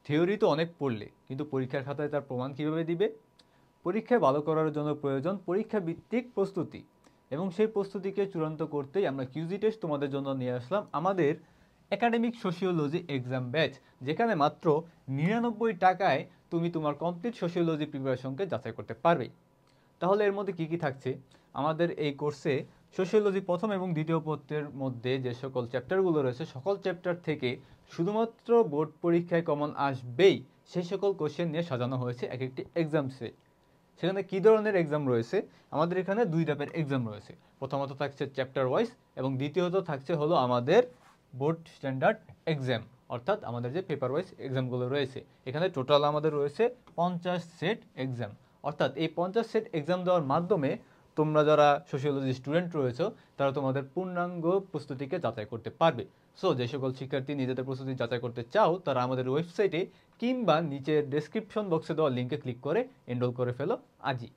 Theory তো অনেক পড়লে, কিন্তু পরীক্ষার খাতায় তার প্রমাণ কিভাবে দিবে? পরীক্ষায় ভালো করার জন্য প্রয়োজন পরীক্ষা ভিত্তিক প্রস্তুতি, এবং সেই প্রস্তুতিকে চূড়ান্ত করতেই আমরা কিউজি টেস্ট তোমাদের জন্য নিয়ে আসলাম আমাদের একাডেমিক সোশিওলজি এক্সাম ব্যাচ, যেখানে মাত্র 99 টাকায় তুমি তোমার কমপ্লিট সোশিওলজি প্রিপারেশনকে যাচাই করতে পারবে। তাহলে এর মধ্যে কি কি থাকছে? আমাদের এই কোর্সে সোশিওলজি প্রথম এবং দ্বিতীয় পত্রের মধ্যে যে সকল চ্যাপ্টারগুলো রয়েছে, সকল চ্যাপ্টার থেকে শুধুমাত্র বোর্ড পরীক্ষায় কমন আসবেই সেই সকল কোশ্চেন নিয়ে সাজানো হয়েছে এক একটি এক্সাম সেট। সেখানে কী ধরনের এক্সাম রয়েছে? আমাদের এখানে দুই টাইপের এক্সাম রয়েছে। প্রথমত থাকছে চ্যাপ্টার ওয়াইজ, এবং দ্বিতীয়ত থাকছে হলো আমাদের বোর্ড স্ট্যান্ডার্ড এক্সাম, অর্থাৎ আমাদের যে পেপার ওয়াইজ এক্সামগুলো রয়েছে। এখানে টোটাল আমাদের রয়েছে 50 সেট এক্সাম। অর্থাৎ এই 50 সেট এক্সাম দেওয়ার মাধ্যমে তোমরা যারা সোশিওলজি স্টুডেন্ট রয়েছো, তারা তোমাদের পূর্ণাঙ্গ প্রস্তুতিকে যাচাই করতে পারবে। সো যে সকল শিক্ষার্থী নিজেদের প্রস্তুতি যাচাই করতে চাও, তারা আমাদের ওয়েবসাইটে কিংবা নিচের ডেসক্রিপশন বক্সে দেওয়া লিঙ্কে ক্লিক করে এনরোল করে ফেলো আজই।